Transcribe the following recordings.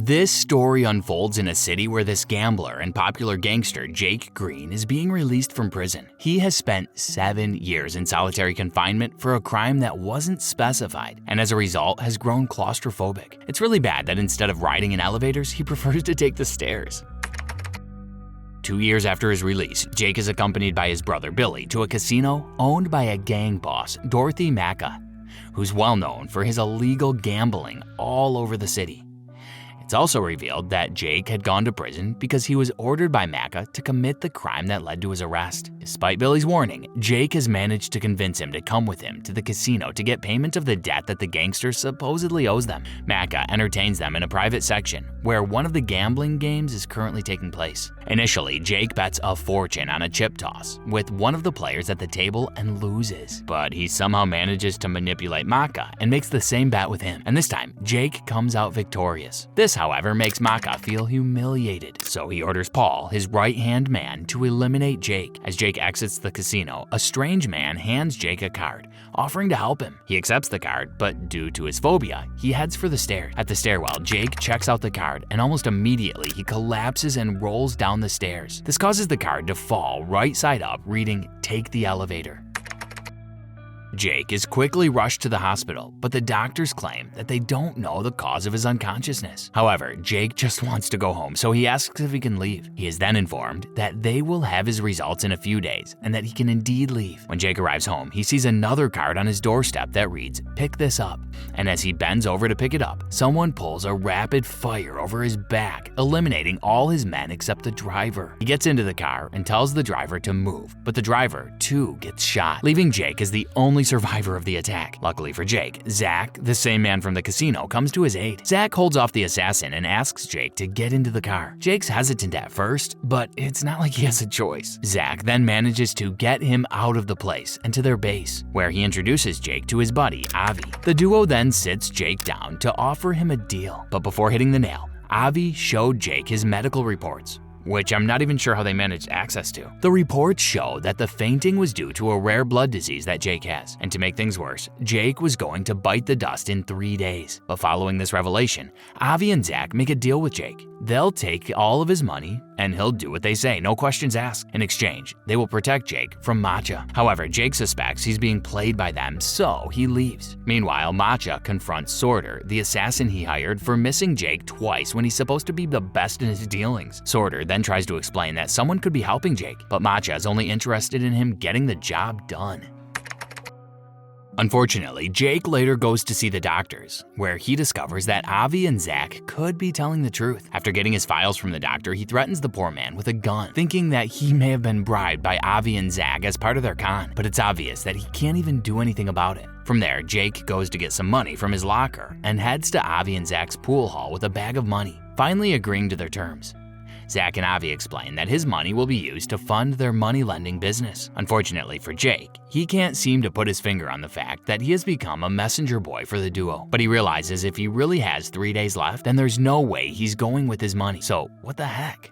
This story unfolds in a city where this gambler and popular gangster Jake Green is being released from prison. He has spent 7 years in solitary confinement for a crime that wasn't specified, and as a result has grown claustrophobic. It's really bad that instead of riding in elevators, he prefers to take the stairs. 2 years after his release, Jake is accompanied by his brother Billy to a casino owned by a gang boss, Dorothy Macha, who's well known for his illegal gambling all over the city. It's also revealed that Jake had gone to prison because he was ordered by Macha to commit the crime that led to his arrest. Despite Billy's warning, Jake has managed to convince him to come with him to the casino to get payment of the debt that the gangster supposedly owes them. Macha entertains them in a private section where one of the gambling games is currently taking place. Initially, Jake bets a fortune on a chip toss with one of the players at the table and loses, but he somehow manages to manipulate Macha and makes the same bet with him, and this time Jake comes out victorious. This, however, makes Macha feel humiliated, so he orders Paul, his right-hand man, to eliminate Jake. As Jake exits the casino, a strange man hands Jake a card, offering to help him. He accepts the card, but due to his phobia, he heads for the stairs. At the stairwell, Jake checks out the card, and almost immediately he collapses and rolls down the stairs. This causes the card to fall right side up, reading, "Take the elevator." Jake is quickly rushed to the hospital, but the doctors claim that they don't know the cause of his unconsciousness. However, Jake just wants to go home, so he asks if he can leave. He is then informed that they will have his results in a few days and that he can indeed leave. When Jake arrives home, he sees another card on his doorstep that reads, "Pick this up." And as he bends over to pick it up, someone pulls a rapid fire over his back, eliminating all his men except the driver. He gets into the car and tells the driver to move, but the driver too gets shot, leaving Jake as the only survivor of the attack. Luckily for Jake, Zach, the same man from the casino, comes to his aid. Zach holds off the assassin and asks Jake to get into the car. Jake's hesitant at first, but it's not like he has a choice. Zach then manages to get him out of the place and to their base, where he introduces Jake to his buddy, Avi. The duo then sits Jake down to offer him a deal, but before hitting the nail, Avi showed Jake his medical reports, which I'm not even sure how they managed access to. The reports show that the fainting was due to a rare blood disease that Jake has, and to make things worse, Jake was going to bite the dust in 3 days. But following this revelation, Avi and Zach make a deal with Jake. They'll take all of his money, and he'll do what they say, no questions asked. In exchange, they will protect Jake from Macha. However, Jake suspects he's being played by them, so he leaves. Meanwhile, Macha confronts Sorter, the assassin he hired, for missing Jake twice when he's supposed to be the best in his dealings. Sorter then tries to explain that someone could be helping Jake, but Macha is only interested in him getting the job done. Unfortunately, Jake later goes to see the doctors, where he discovers that Avi and Zach could be telling the truth. After getting his files from the doctor, he threatens the poor man with a gun, thinking that he may have been bribed by Avi and Zach as part of their con, but it's obvious that he can't even do anything about it. From there, Jake goes to get some money from his locker and heads to Avi and Zach's pool hall with a bag of money, finally agreeing to their terms. Zach and Avi explain that his money will be used to fund their money-lending business. Unfortunately for Jake, he can't seem to put his finger on the fact that he has become a messenger boy for the duo. But he realizes if he really has 3 days left, then there's no way he's going with his money. So what the heck?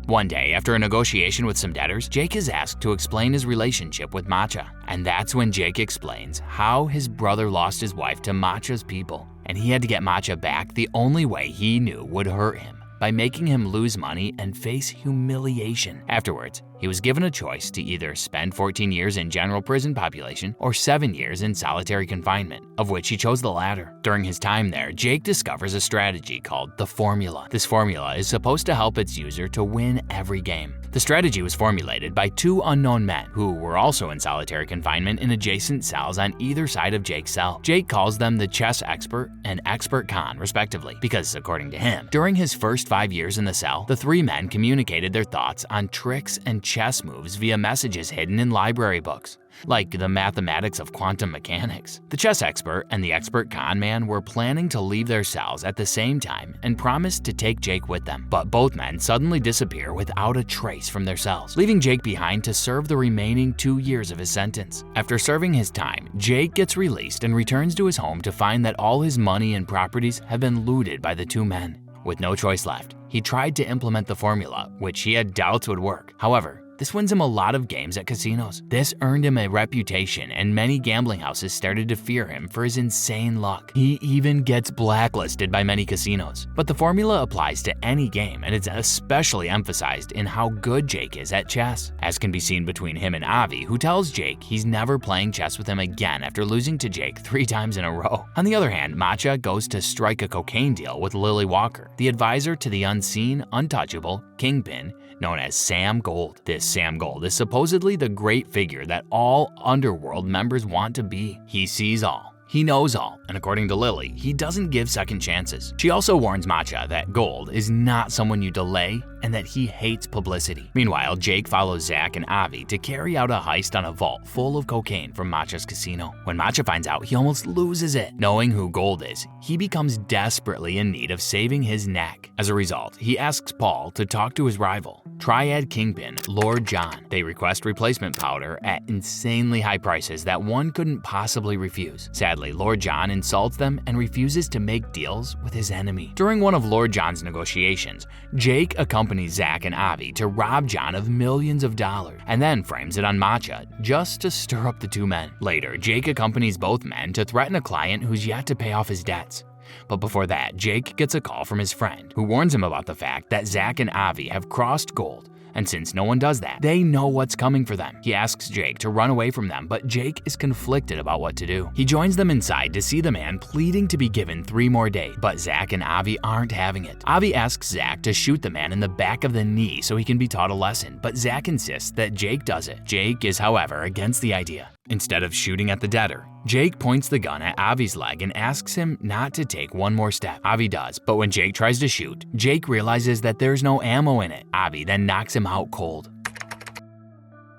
One day, after a negotiation with some debtors, Jake is asked to explain his relationship with Macha. And that's when Jake explains how his brother lost his wife to Macha's people, and he had to get Macha back the only way he knew would hurt him, by making him lose money and face humiliation. Afterwards, he was given a choice to either spend 14 years in general prison population or 7 years in solitary confinement, of which he chose the latter. During his time there, Jake discovers a strategy called the Formula. This formula is supposed to help its user to win every game. The strategy was formulated by 2 unknown men who were also in solitary confinement in adjacent cells on either side of Jake's cell. Jake calls them the chess expert and expert con, respectively, because according to him, during his first 5 years in the cell, the 3 men communicated their thoughts on tricks and chess moves via messages hidden in library books, like the mathematics of quantum mechanics. The chess expert and the expert con man were planning to leave their cells at the same time and promised to take Jake with them, but both men suddenly disappear without a trace from their cells, leaving Jake behind to serve the remaining 2 years of his sentence. After serving his time, Jake gets released and returns to his home to find that all his money and properties have been looted by the 2 men. With no choice left, he tried to implement the formula, which he had doubts would work. However, This wins him a lot of games at casinos. This earned him a reputation, and many gambling houses started to fear him for his insane luck. He even gets blacklisted by many casinos. But the formula applies to any game, and it's especially emphasized in how good Jake is at chess, as can be seen between him and Avi, who tells Jake he's never playing chess with him again after losing to Jake 3 times in a row. On the other hand, Macha goes to strike a cocaine deal with Lily Walker, the advisor to the unseen, untouchable kingpin known as Sam Gold. This Sam Gold is supposedly the great figure that all underworld members want to be. He sees all. He knows all, and according to Lily, he doesn't give second chances. She also warns Macha that Gold is not someone you delay and that he hates publicity. Meanwhile, Jake follows Zach and Avi to carry out a heist on a vault full of cocaine from Macha's casino. When Macha finds out, he almost loses it. Knowing who Gold is, he becomes desperately in need of saving his neck. As a result, he asks Paul to talk to his rival, Triad Kingpin Lord John. They request replacement powder at insanely high prices that one couldn't possibly refuse. Sadly, Lord John insults them and refuses to make deals with his enemy. During one of Lord John's negotiations, Jake accompanies Zach and Avi to rob John of millions of dollars and then frames it on Macha just to stir up the two men. Later, Jake accompanies both men to threaten a client who's yet to pay off his debts. But before that, Jake gets a call from his friend, who warns him about the fact that Zach and Avi have crossed Gold. And since no one does that, they know what's coming for them. He asks Jake to run away from them, but Jake is conflicted about what to do. He joins them inside to see the man pleading to be given 3 more days, but Zach and Avi aren't having it. Avi asks Zach to shoot the man in the back of the knee so he can be taught a lesson, but Zach insists that Jake does it. Jake is, however, against the idea. Instead of shooting at the debtor, Jake points the gun at Avi's leg and asks him not to take one more step. Avi does, but when Jake tries to shoot, Jake realizes that there's no ammo in it. Avi then knocks him out cold.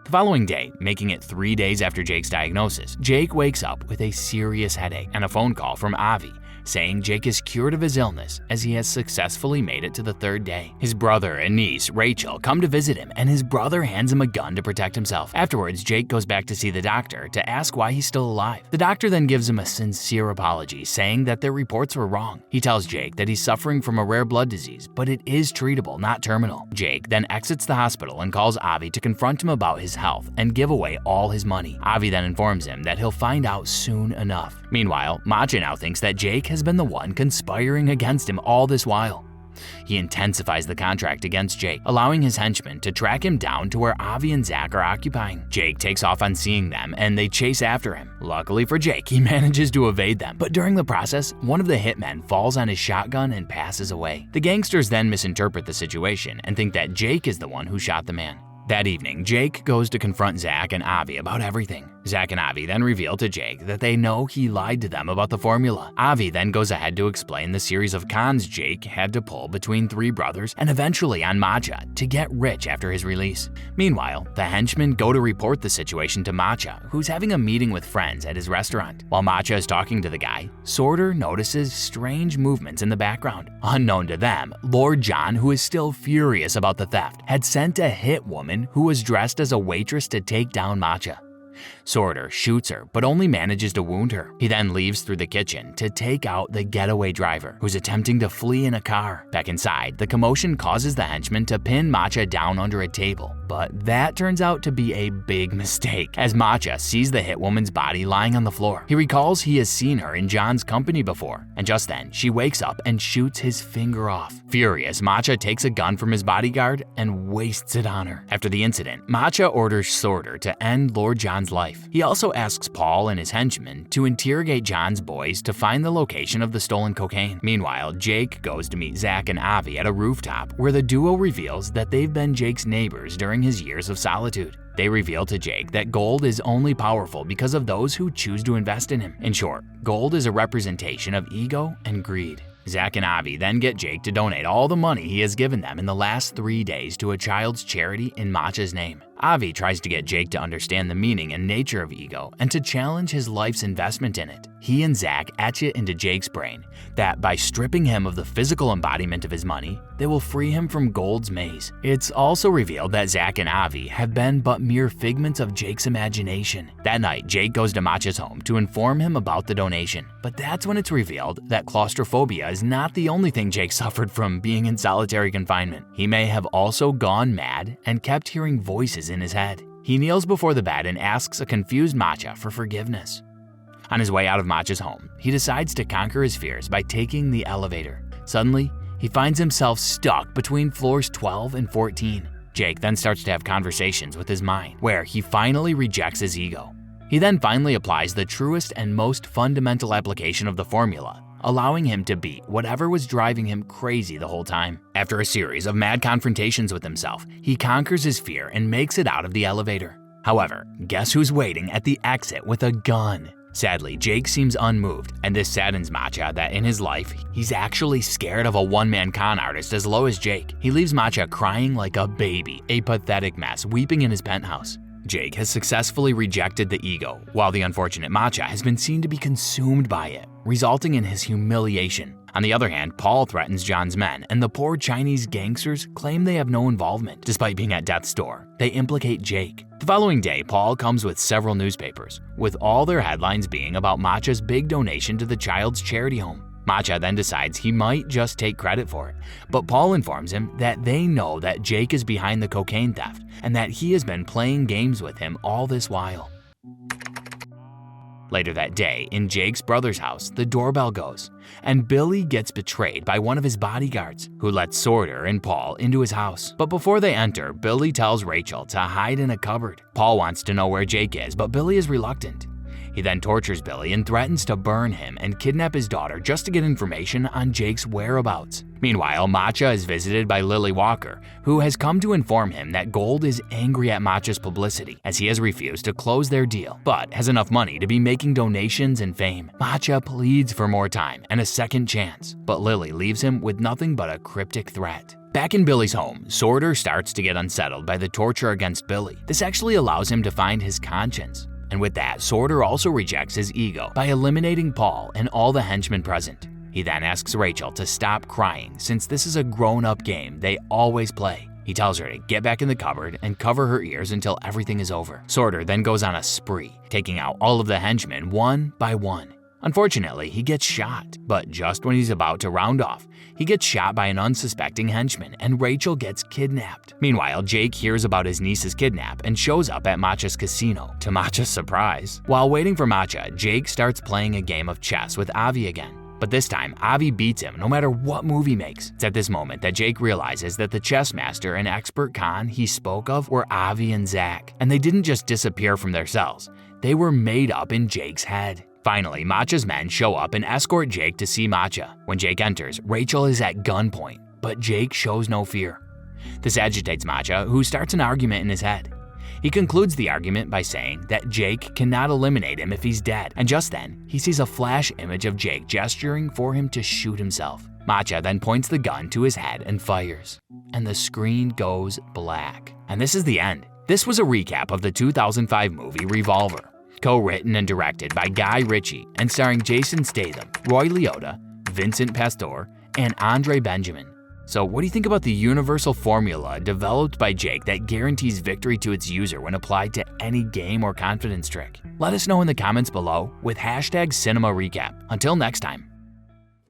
The following day, making it 3 days after Jake's diagnosis, Jake wakes up with a serious headache and a phone call from Avi, saying Jake is cured of his illness as he has successfully made it to the 3rd day. His brother and niece, Rachel, come to visit him, and his brother hands him a gun to protect himself. Afterwards, Jake goes back to see the doctor to ask why he's still alive. The doctor then gives him a sincere apology, saying that their reports were wrong. He tells Jake that he's suffering from a rare blood disease, but it is treatable, not terminal. Jake then exits the hospital and calls Avi to confront him about his health and give away all his money. Avi then informs him that he'll find out soon enough. Meanwhile, Macha now thinks that Jake has been the one conspiring against him all this while. He intensifies the contract against Jake, allowing his henchmen to track him down to where Avi and Zach are occupying. Jake takes off on seeing them, and they chase after him. Luckily for Jake, he manages to evade them, but during the process, one of the hitmen falls on his shotgun and passes away. The gangsters then misinterpret the situation and think that Jake is the one who shot the man. That evening, Jake goes to confront Zach and Avi about everything. Zach and Avi then reveal to Jake that they know he lied to them about the formula. Avi then goes ahead to explain the series of cons Jake had to pull between 3 brothers and eventually on Macha to get rich after his release. Meanwhile, the henchmen go to report the situation to Macha, who's having a meeting with friends at his restaurant. While Macha is talking to the guy, Sorter notices strange movements in the background. Unknown to them, Lord John, who is still furious about the theft, had sent a hit woman who was dressed as a waitress to take down Macha. Sorter shoots her, but only manages to wound her. He then leaves through the kitchen to take out the getaway driver, who's attempting to flee in a car. Back inside, the commotion causes the henchman to pin Macha down under a table, but that turns out to be a big mistake, as Macha sees the hit woman's body lying on the floor. He recalls he has seen her in John's company before, and just then, she wakes up and shoots his finger off. Furious, Macha takes a gun from his bodyguard and wastes it on her. After the incident, Macha orders Sorter to end Lord John's life. He also asks Paul and his henchmen to interrogate John's boys to find the location of the stolen cocaine. Meanwhile, Jake goes to meet Zach and Avi at a rooftop where the duo reveals that they've been Jake's neighbors during his years of solitude. They reveal to Jake that gold is only powerful because of those who choose to invest in him. In short, gold is a representation of ego and greed. Zach and Avi then get Jake to donate all the money he has given them in the last 3 days to a child's charity in Macha's name. Avi tries to get Jake to understand the meaning and nature of ego and to challenge his life's investment in it. He and Zach etch it into Jake's brain that by stripping him of the physical embodiment of his money, that will free him from Gold's maze. It's also revealed that Zach and Avi have been but mere figments of Jake's imagination. That night, Jake goes to Macha's home to inform him about the donation, but that's when it's revealed that claustrophobia is not the only thing Jake suffered from being in solitary confinement. He may have also gone mad and kept hearing voices in his head. He kneels before the bed and asks a confused Macha for forgiveness. On his way out of Macha's home, he decides to conquer his fears by taking the elevator. Suddenly, he finds himself stuck between floors 12 and 14. Jake then starts to have conversations with his mind, where he finally rejects his ego. He then finally applies the truest and most fundamental application of the formula, allowing him to beat whatever was driving him crazy the whole time. After a series of mad confrontations with himself, he conquers his fear and makes it out of the elevator. However, guess who's waiting at the exit with a gun? Sadly, Jake seems unmoved, and this saddens Macha that in his life, he's actually scared of a one-man con artist as low as Jake. He leaves Macha crying like a baby, a pathetic mess, weeping in his penthouse. Jake has successfully rejected the ego, while the unfortunate Macha has been seen to be consumed by it, resulting in his humiliation. On the other hand, Paul threatens John's men, and the poor Chinese gangsters claim they have no involvement. Despite being at death's door, they implicate Jake. The following day, Paul comes with several newspapers, with all their headlines being about Macha's big donation to the child's charity home. Macha then decides he might just take credit for it, but Paul informs him that they know that Jake is behind the cocaine theft and that he has been playing games with him all this while. Later that day, in Jake's brother's house, the doorbell goes, and Billy gets betrayed by one of his bodyguards, who lets Sorter and Paul into his house. But before they enter, Billy tells Rachel to hide in a cupboard. Paul wants to know where Jake is, but Billy is reluctant. He then tortures Billy and threatens to burn him and kidnap his daughter just to get information on Jake's whereabouts. Meanwhile, Macha is visited by Lily Walker, who has come to inform him that Gold is angry at Macha's publicity as he has refused to close their deal, but has enough money to be making donations and fame. Macha pleads for more time and a second chance, but Lily leaves him with nothing but a cryptic threat. Back in Billy's home, Sorter starts to get unsettled by the torture against Billy. This actually allows him to find his conscience. And with that, Sorter also rejects his ego by eliminating Paul and all the henchmen present. He then asks Rachel to stop crying since this is a grown-up game they always play. He tells her to get back in the cupboard and cover her ears until everything is over. Sorter then goes on a spree, taking out all of the henchmen one by one. Unfortunately, he gets shot, but just when he's about to round off, he gets shot by an unsuspecting henchman and Rachel gets kidnapped. Meanwhile, Jake hears about his niece's kidnap and shows up at Macha's casino, to Macha's surprise. While waiting for Macha, Jake starts playing a game of chess with Avi again. But this time, Avi beats him no matter what move he makes. It's at this moment that Jake realizes that the chess master and expert con he spoke of were Avi and Zach, and they didn't just disappear from their cells. They were made up in Jake's head. Finally, Macha's men show up and escort Jake to see Macha. When Jake enters, Rachel is at gunpoint, but Jake shows no fear. This agitates Macha, who starts an argument in his head. He concludes the argument by saying that Jake cannot eliminate him if he's dead, and just then, he sees a flash image of Jake gesturing for him to shoot himself. Macha then points the gun to his head and fires, and the screen goes black. And this is the end. This was a recap of the 2005 movie Revolver, co-written and directed by Guy Ritchie and starring Jason Statham, Roy Liotta, Vincent Pastore, and Andre Benjamin. So what do you think about the universal formula developed by Jake that guarantees victory to its user when applied to any game or confidence trick? Let us know in the comments below with #CinemaRecap. Until next time.